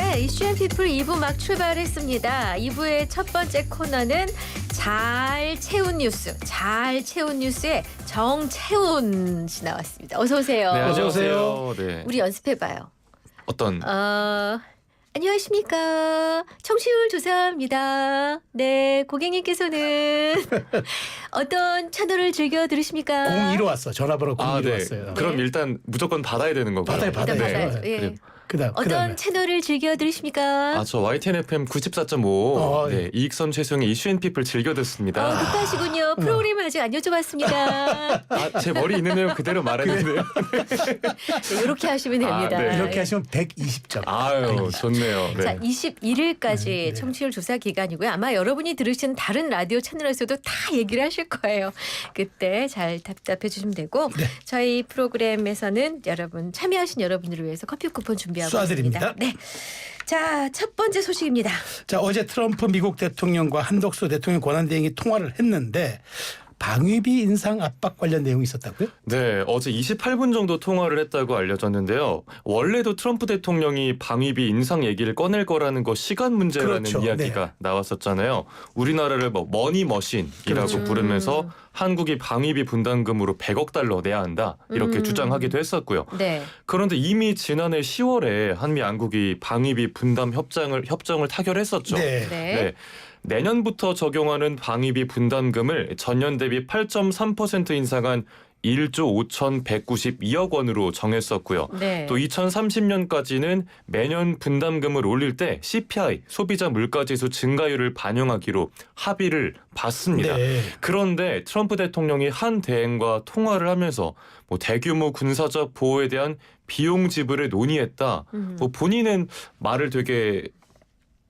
네, 이슈앤피플 2부 막 출발했습니다. 2부의 첫 번째 코너는 잘 채운 뉴스, 잘 채운 뉴스에 정채운 씨 나왔습니다. 어서 오세요. 네, 안녕하세요. 네. 우리 연습해봐요. 어떤? 안녕하십니까. 청취율 조사합니다. 네, 고객님께서는 어떤 채널을 즐겨 들으십니까? 02로 왔어. 전화번호 02로 네. 왔어요. 그럼 네. 일단 무조건 받아야 되는 거고요. 받아요. 일단 받아야죠. 네. 예. 그래요. 그다음에 어떤 채널을 즐겨 들으십니까? 저 YTN FM 94.5 네. 네, 이익선 최수영의 이슈앤피플 즐겨 듣습니다. 급하시군요. 프로그램 아직 안 여쭤봤습니다. 제 머리 있는 내용 그대로 말했는데요. 네, 이렇게 하시면 됩니다. 네. 이렇게 하시면 120점. 아유, 좋네요. 네. 자, 21일까지 네. 청취율 조사 기간이고요. 아마 여러분이 들으신 다른 라디오 채널에서도 다 얘기를 하실 거예요. 그때 잘 답답해 주시면 되고 네. 저희 프로그램에서는 여러분 참여하신 여러분들을 위해서 커피 쿠폰 준비하고 쏴드립니다. 있습니다. 네. 자, 첫 번째 소식입니다. 자, 어제 트럼프 미국 대통령과 한덕수 대통령 권한대행이 통화를 했는데 방위비 인상 압박 관련 내용이 있었다고요? 네, 어제 28분 정도 통화를 했다고 알려졌는데요. 원래도 트럼프 대통령이 방위비 인상 얘기를 꺼낼 거라는 거 시간 문제라는 그렇죠. 이야기가 네. 나왔었잖아요. 우리나라를 뭐 머니머신이라고 그렇죠. 부르면서 한국이 방위비 분담금으로 100억 달러 내야 한다 이렇게 주장하기도 했었고요. 네. 그런데 이미 지난해 10월에 한미 양국이 방위비 분담 협정을 타결했었죠. 네. 네. 내년부터 적용하는 방위비 분담금을 전년 대비 8.3% 인상한 1조 5,192억 원으로 정했었고요. 네. 또 2030년까지는 매년 분담금을 올릴 때 CPI 소비자 물가지수 증가율을 반영하기로 합의를 봤습니다. 네. 그런데 트럼프 대통령이 한 대행과 통화를 하면서 뭐 대규모 군사적 보호에 대한 비용 지불을 논의했다. 뭐 본인은 말을 되게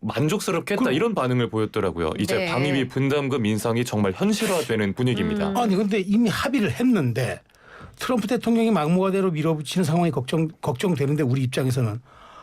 만족스럽게 했다 이런 반응을 보였더라고요. 이제 네. 방위비 분담금 인상이 정말 현실화되는 분위기입니다. 아니 근데 이미 합의를 했는데 트럼프 대통령이 막무가내로 밀어붙이는 상황이 걱정되는데 우리 입장에서는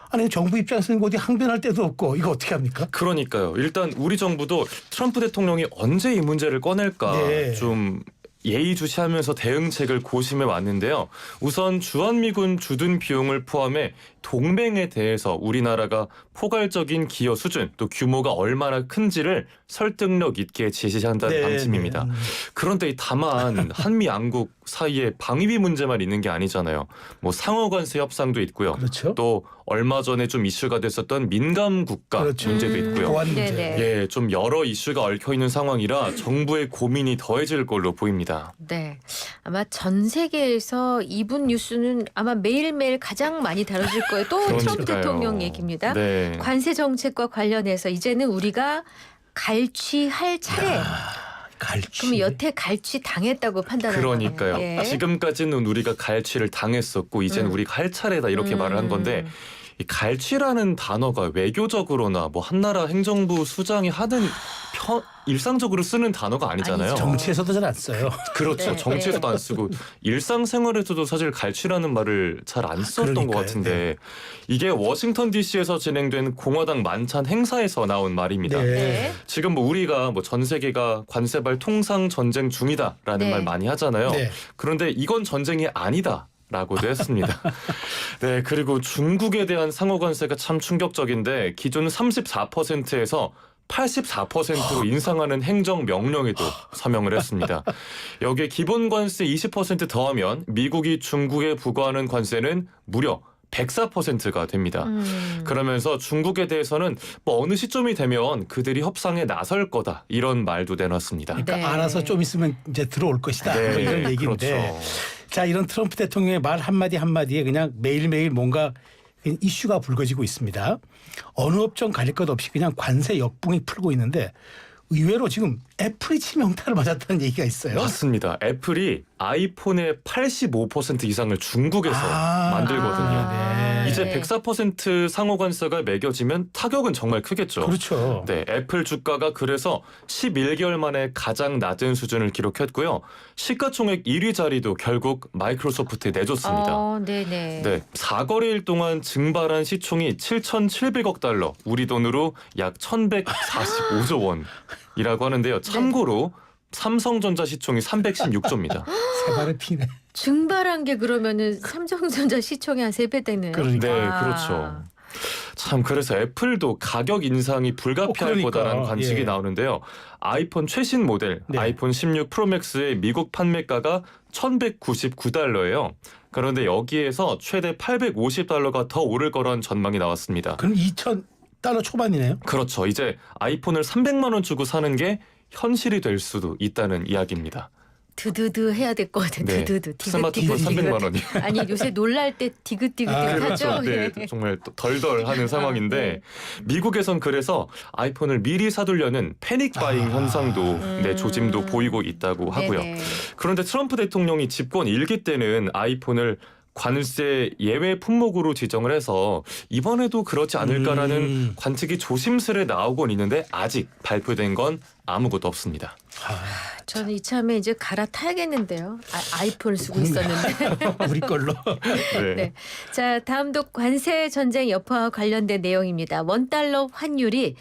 아니 정부 입장에서는 어디 항변할 데도 없고 이거 어떻게 합니까? 그러니까요. 일단 우리 정부도 트럼프 대통령이 언제 이 문제를 꺼낼까 네. 좀 예의주시하면서 대응책을 고심해 왔는데요. 우선 주한미군 주둔 비용을 포함해 동맹에 대해서 우리나라가 포괄적인 기여 수준 또 규모가 얼마나 큰지를 설득력 있게 제시한다는 네, 방침입니다. 네. 그런데 다만 한미 양국 사이에 방위비 문제만 있는 게 아니잖아요. 뭐 상호관세 협상도 있고요. 그렇죠. 또 얼마 전에 좀 이슈가 됐었던 민감 국가 그렇죠. 문제도 있고요. 보안 문제. 네네. 예, 좀 여러 이슈가 얽혀 있는 상황이라 정부의 고민이 더해질 걸로 보입니다. 네. 아마 전 세계에서 이분 뉴스는 아마 매일매일 가장 많이 다뤄질 거예요. 또 트럼프 그러니까요. 대통령 얘기입니다. 네. 관세 정책과 관련해서 이제는 우리가 갈취할 차례. 갈취. 그럼 여태 갈취 당했다고 판단하는 그러니까요. 거예요. 예. 지금까지는 우리가 갈취를 당했었고 이제는 우리가 할 차례다 이렇게 말을 한 건데 이 갈취라는 단어가 외교적으로나 뭐 한나라 행정부 수장이 하는 일상적으로 쓰는 단어가 아니잖아요. 아니죠. 정치에서도 잘 안 써요. 그렇죠. 네, 정치에서도 안 쓰고 일상생활에서도 사실 갈취라는 말을 잘 안 썼던 것 그러니까요. 같은데 이게 워싱턴 DC에서 진행된 공화당 만찬 행사에서 나온 말입니다. 네. 네. 지금 뭐 우리가 뭐 전 세계가 관세발 통상 전쟁 중이다라는 네. 말 많이 하잖아요. 네. 그런데 이건 전쟁이 아니다. 라고도 했습니다. 네, 그리고 중국에 대한 상호 관세가 참 충격적인데 기존 34%에서 84%로 인상하는 행정 명령에도 서명을 했습니다. 여기에 기본 관세 20% 더하면 미국이 중국에 부과하는 관세는 무려 104%가 됩니다. 그러면서 중국에 대해서는 뭐 어느 시점이 되면 그들이 협상에 나설 거다 이런 말도 내놨습니다. 그러니까 네. 알아서 좀 있으면 이제 들어올 것이다. 뭐 이런 얘기인데. 그렇죠. 자, 이런 트럼프 대통령의 말 한마디 한마디에 그냥 매일매일 뭔가 이슈가 불거지고 있습니다. 어느 업종 가릴 것 없이 그냥 관세 역풍이 풀고 있는데 의외로 지금 애플이 치명타를 맞았다는 얘기가 있어요. 맞습니다. 애플이 아이폰의 85% 이상을 중국에서 만들거든요. 네. 이제 104% 상호 관세가 매겨지면 타격은 정말 크겠죠. 그렇죠. 네, 애플 주가가 그래서 11개월 만에 가장 낮은 수준을 기록했고요. 시가총액 1위 자리도 결국 마이크로소프트에 내줬습니다. 네네. 네, 4거래일 동안 증발한 시총이 7,700억 달러, 우리 돈으로 약 1,145조 원이라고 하는데요. 참고로 삼성전자 시총이 316조입니다. 세 발을 피네. 증발한 게 그러면은 삼성전자 시총이 한 3배 되네요. 그러니까. 네, 아. 그렇죠. 참 그래서 애플도 가격 인상이 불가피할 그러니까. 거다라는 관측이 예. 나오는데요. 아이폰 최신 모델 네. 아이폰 16 프로맥스의 미국 판매가가 $1,199예요. 그런데 여기에서 최대 $850가 더 오를 거란 전망이 나왔습니다. 그럼 $2,000 초반이네요. 그렇죠. 이제 아이폰을 300만 원 주고 사는 게 현실이 될 수도 있다는 이야기입니다. 드드드 해야 될 것 같아. 네. 드드드. 스마트폰 디귿디귿. 300만 원이. 아니 요새 놀랄 때 디귿디귿하죠. 그렇죠. 네, 정말 덜덜하는 상황인데 네. 미국에선 그래서 아이폰을 미리 사두려는 패닉 바잉 현상도 네, 조짐도 보이고 있다고 하고요. 네네. 그런데 트럼프 대통령이 집권 1기 때는 아이폰을 관세 예외 품목으로 지정을 해서 이번에도 그렇지 않을까라는 관측이 조심스레 나오곤 있는데 아직 발표된 건 아무것도 없습니다. 저는 이참에 이제 갈아타야겠는데요. 아이폰을 쓰고 있었는데. 우리 걸로. 네. 네. 자, 다음도 관세 전쟁 여파와 관련된 내용입니다. $1 환율이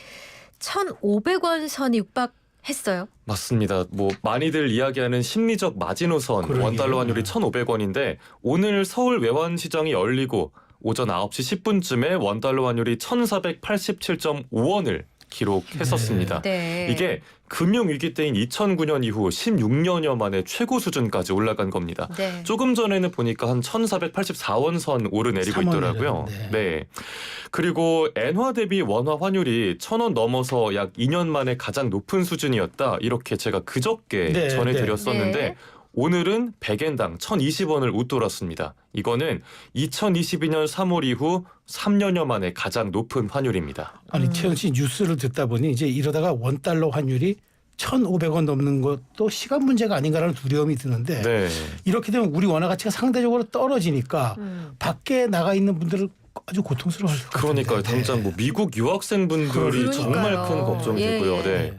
1,500원 선이 육박했어요. 맞습니다. 뭐 많이들 이야기하는 심리적 마지노선 그러게요. 원달러 환율이 1,500원인데 오늘 서울 외환시장이 열리고 오전 9시 10분쯤에 원달러 환율이 1,487.5원을 기록했었습니다. 네. 이게 금융위기 때인 2009년 이후 16년여 만에 최고 수준까지 올라간 겁니다. 네. 조금 전에는 보니까 한 1,484원 선 오르내리고 있더라고요. 3원이라는데. 네. 그리고 엔화 대비 원화 환율이 1,000원 넘어서 약 2년 만에 가장 높은 수준이었다. 이렇게 제가 그저께 네, 전해드렸었는데 네. 오늘은 100엔당 1,020원을 웃돌았습니다. 이거는 2022년 3월 이후 3년여 만에 가장 높은 환율입니다. 아니 태연 씨 뉴스를 듣다 보니 이제 이러다가 $1 환율이 1,500원 넘는 것도 시간 문제가 아닌가라는 두려움이 드는데 네. 이렇게 되면 우리 원화 가치가 상대적으로 떨어지니까 밖에 나가 있는 분들은 아주 고통스러워할 것 같아요. 그러니까요. 당장 뭐 미국 유학생분들이 그러니까요. 정말 큰 걱정이 예, 되고요. 예. 네.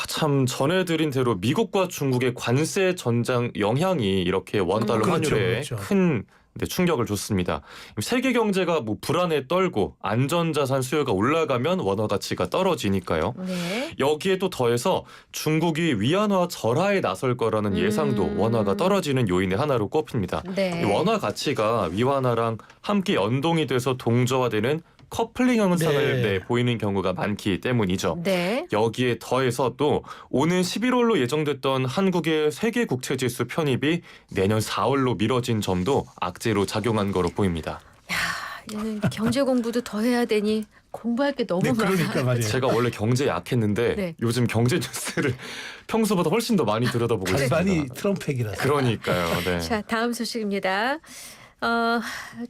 참 전해드린 대로 미국과 중국의 관세 전장 영향이 이렇게 원달러 그렇죠, 환율에 그렇죠. 큰 충격을 줬습니다. 세계 경제가 뭐 불안에 떨고 안전자산 수요가 올라가면 원화 가치가 떨어지니까요. 네. 여기에 또 더해서 중국이 위안화 절하에 나설 거라는 예상도 원화가 떨어지는 요인의 하나로 꼽힙니다. 네. 이 원화 가치가 위안화랑 함께 연동이 돼서 동저화되는 커플링 현상을 네. 보이는 경우가 많기 때문이죠. 네. 여기에 더해서 또 오는 11월로 예정됐던 한국의 세계 국채지수 편입이 내년 4월로 미뤄진 점도 악재로 작용한 거로 보입니다. 얘는 경제 공부도 더 해야 되니 공부할 게 너무 네, 많아. 그러니까 말이에요. 제가 원래 경제 약했는데 네. 요즘 경제 뉴스를 평소보다 훨씬 더 많이 들여다보고 있습니다. 반반이 트럼프 얘기라서. 그러니까요. 네. 자, 다음 소식입니다.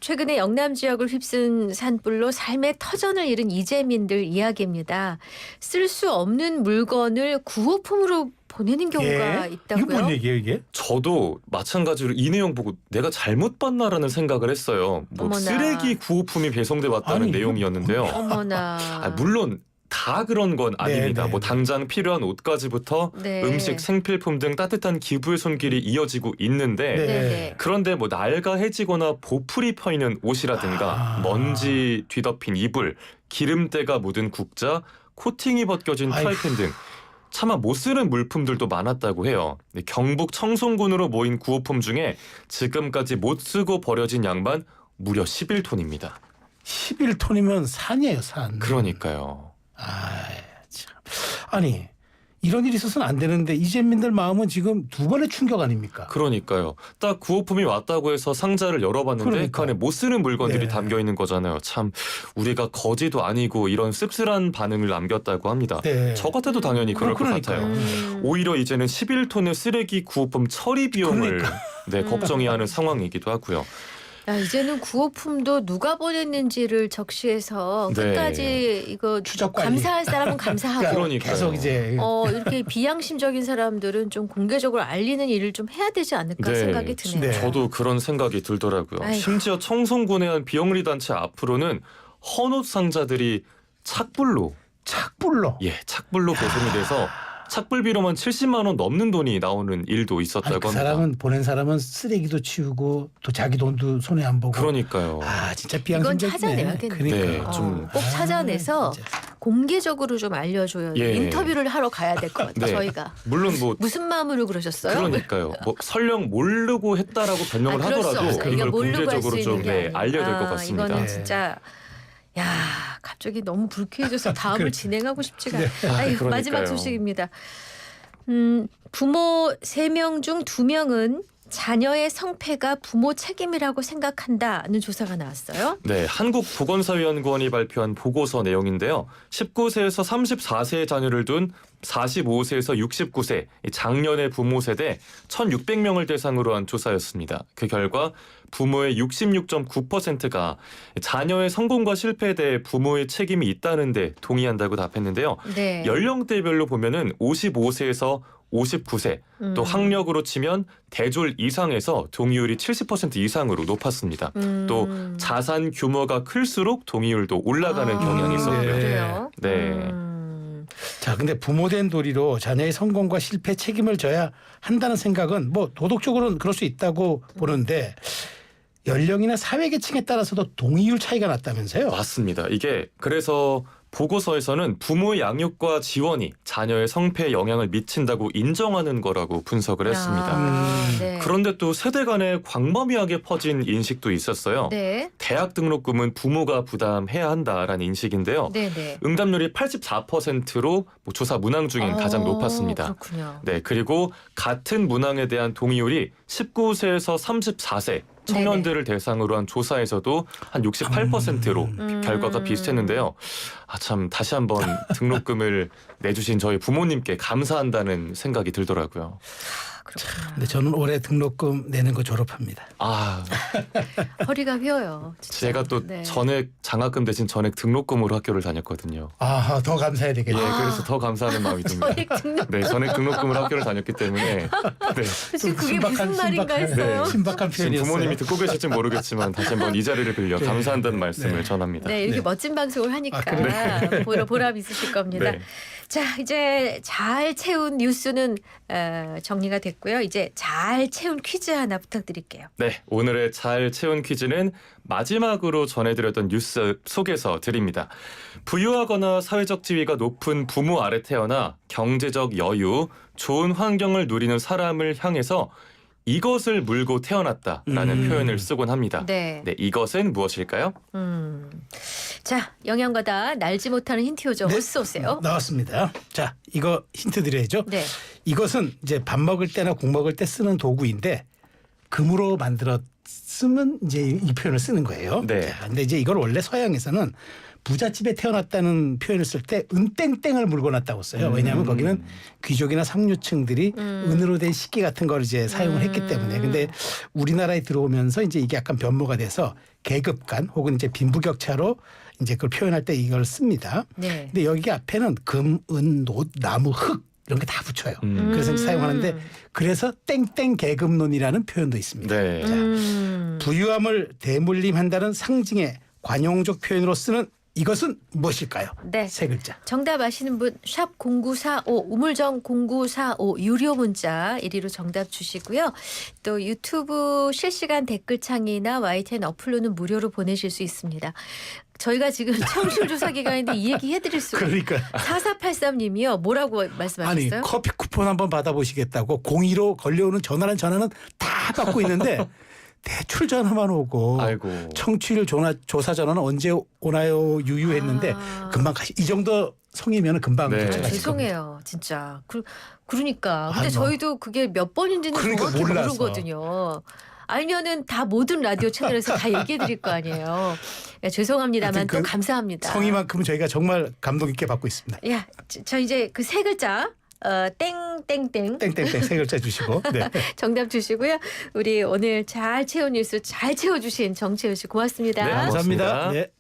최근에 영남 지역을 휩쓴 산불로 삶의 터전을 잃은 이재민들 이야기입니다. 쓸 수 없는 물건을 구호품으로 보내는 경우가 있다고요. 이거 뭔 얘기예요 이게? 저도 마찬가지로 이 내용 보고 내가 잘못 봤나라는 생각을 했어요. 뭐 어머나. 쓰레기 구호품이 배송돼 왔다는 아니, 내용이었는데요. 어머나. 물론 다 그런 건 아닙니다. 네, 뭐 네. 당장 필요한 옷까지부터 네. 음식, 생필품 등 따뜻한 기부의 손길이 이어지고 있는데 네. 네네. 그런데 뭐 낡아해지거나 보풀이 펴 있는 옷이라든가 먼지 뒤덮인 이불, 기름때가 묻은 국자, 코팅이 벗겨진 아이고. 프라이팬 등 차마 못 쓰는 물품들도 많았다고 해요. 경북 청송군으로 모인 구호품 중에 지금까지 못 쓰고 버려진 양만 무려 11톤입니다. 11톤이면 산이에요 산. 그러니까요. 참. 아니 이런 일이 있어서는 안 되는데 이재민들 마음은 지금 두 번의 충격 아닙니까? 그러니까요. 딱 구호품이 왔다고 해서 상자를 열어봤는데 그러니까. 그 안에 못 쓰는 물건들이 네. 담겨 있는 거잖아요. 참 우리가 거지도 아니고 이런 씁쓸한 반응을 남겼다고 합니다. 네. 저 같아도 당연히 그럴 것 그러니까요. 같아요. 오히려 이제는 11톤의 쓰레기 구호품 처리 비용을 네, 걱정해야 하는 상황이기도 하고요. 야, 이제는 구호품도 누가 보냈는지를 적시해서 네. 끝까지 이거 추적 관리. 감사할 사람은 감사하고 그러니까요. 계속 이제 이렇게 비양심적인 사람들은 좀 공개적으로 알리는 일을 좀 해야 되지 않을까 네. 생각이 드네요. 네. 저도 그런 생각이 들더라고요. 아이고. 심지어 청송군의 한 비영리 단체 앞으로는 헌옷 상자들이 착불로 착불로. 착불로 배송이 돼서 착불비로만 70만 원 넘는 돈이 나오는 일도 있었다고 아니, 그 합니다. 사람은 보낸 사람은 쓰레기도 치우고 또 자기 돈도 손에 안 보고. 그러니까요. 진짜 이건 비양심적이네. 찾아내야겠네. 네, 좀 꼭 찾아내서 진짜. 공개적으로 좀 알려줘요. 예. 인터뷰를 하러 가야 될 것 같아요. 네. 저희가. 물론 뭐 무슨 마음으로 그러셨어요? 그러니까요. 뭐 설령 모르고 했다라고 변명을 그럴 수 하더라도 없어요. 이걸 모르고 할 수 공개적으로 있는 좀 게 아니고. 알려야 될 것 같습니다. 이거는 네. 진짜 야, 갑자기 너무 불쾌해져서 다음을 그래. 진행하고 싶지가 네. 않아요. 그러니까요. 마지막 소식입니다. 부모 3명 중 2명은 자녀의 성패가 부모 책임이라고 생각한다는 조사가 나왔어요. 네, 한국보건사위연구원이 발표한 보고서 내용인데요. 19세에서 34세의 자녀를 둔 45세에서 69세 장년의 부모 세대 1,600명을 대상으로 한 조사였습니다. 그 결과 부모의 66.9%가 자녀의 성공과 실패에 대해 부모의 책임이 있다는 데 동의한다고 답했는데요. 네. 연령대별로 보면은 55세에서 59세, 또 학력으로 치면 대졸 이상에서 동의율이 70% 이상으로 높았습니다. 또 자산 규모가 클수록 동의율도 올라가는 경향이 있었고요. 네. 그래요? 네. 자, 근데 부모된 도리로 자녀의 성공과 실패 책임을 져야 한다는 생각은 뭐 도덕적으로는 그럴 수 있다고 보는데 연령이나 사회 계층에 따라서도 동의율 차이가 났다면서요? 맞습니다. 이게 그래서 보고서에서는 부모의 양육과 지원이 자녀의 성패에 영향을 미친다고 인정하는 거라고 분석을 했습니다. 네. 그런데 또 세대 간에 광범위하게 퍼진 인식도 있었어요. 네. 대학 등록금은 부모가 부담해야 한다라는 인식인데요. 네. 응답률이 84%로 조사 문항 중엔 가장 높았습니다. 그렇군요. 네, 그리고 같은 문항에 대한 동의율이 19세에서 34세 청년들을 대상으로 한 조사에서도 한 68%로 결과가 비슷했는데요. 아, 참 다시 한번 등록금을 내주신 저희 부모님께 감사한다는 생각이 들더라고요. 그렇구나. 근데 저는 올해 등록금 내는 거 졸업합니다. 아, 허리가 휘어요. 진짜. 제가 또 네. 전액 장학금 대신 전액 등록금으로 학교를 다녔거든요. 아, 더 감사해야 예, 되겠네요. 그래서 더 감사하는 마음이 듭니다. 전액 등록. 네, 전액 등록금으로 학교를 다녔기 때문에 네. 지금 그게 무슨 말인가 했어요. 신박한 지금 표현이었어요. 부모님이 듣고 계실지 모르겠지만 다시 한번 이 자리를 빌려 감사한다는 말씀을 전합니다. 네, 이렇게 네. 멋진 방송을 하니까 아, 보람 있으실 겁니다. 네. 자, 이제 잘 채운 뉴스는 정리가 됐고요. 이제 잘 채운 퀴즈 하나 부탁드릴게요. 네, 오늘의 잘 채운 퀴즈는 마지막으로 전해드렸던 뉴스 속에서 드립니다. 부유하거나 사회적 지위가 높은 부모 아래 태어나 경제적 여유, 좋은 환경을 누리는 사람을 향해서 이것을 물고 태어났다라는 표현을 쓰곤 합니다. 네. 이것은 무엇일까요? 자, 영양과다 날지 못하는 힌트 요정을 쏘세요. 나왔습니다. 자, 이거 힌트 드려야죠. 네. 이것은 이제 밥 먹을 때나 국 먹을 때 쓰는 도구인데 금으로 만들었으면 이제 이 표현을 쓰는 거예요. 네. 자, 근데 이제 이걸 원래 서양에서는 부잣집에 태어났다는 표현을 쓸 때 은땡땡을 물고 났다고 써요. 왜냐하면 거기는 귀족이나 상류층들이 은으로 된 식기 같은 걸 이제 사용을 했기 때문에. 근데 우리나라에 들어오면서 이제 이게 약간 변모가 돼서 계급간 혹은 이제 빈부격차로 이제 그걸 표현할 때 이걸 씁니다. 네. 근데 여기 앞에는 금, 은, 노, 나무, 흙 이런 게 다 붙여요. 그래서 이제 사용하는데 그래서 땡땡 계급론이라는 표현도 있습니다. 네. 자, 부유함을 대물림한다는 상징의 관용적 표현으로 쓰는 이것은 무엇일까요? 네. 세 글자. 정답 아시는 분 샵 0945 우물정 0945 유료 문자 1위로 정답 주시고요. 또 유튜브 실시간 댓글창이나 YTN 어플로는 무료로 보내실 수 있습니다. 저희가 지금 청취율 조사 기간인데 이 얘기 해드릴 수가 그러니까 4483님이요. 뭐라고 아니 말씀하셨어요? 커피 쿠폰 한번 받아보시겠다고 02로 걸려오는 전화는 다 받고 있는데 대출 전화만 오고 아이고. 청취율 조사 전화는 언제 오나요 유유했는데 아. 금방 가시. 이 정도 성이면 금방 네. 도착하실 겁니다. 죄송해요, 진짜. 그러니까. 근데 아, 뭐. 저희도 그게 몇 번인지는 그러니까 정확히 몰라서. 모르거든요. 알면은 다 모든 라디오 채널에서 다 얘기해 드릴 거 아니에요. 야, 죄송합니다만 하여튼 또 그 감사합니다. 성의만큼 저희가 정말 감동 있게 받고 있습니다. 야, 저 이제 그 세 글자 땡땡땡 땡땡땡 세 글자 주시고. 네. 정답 주시고요. 우리 오늘 잘 채운 뉴스 잘 채워주신 정채우 씨 고맙습니다. 네, 감사합니다. 고맙습니다. 네.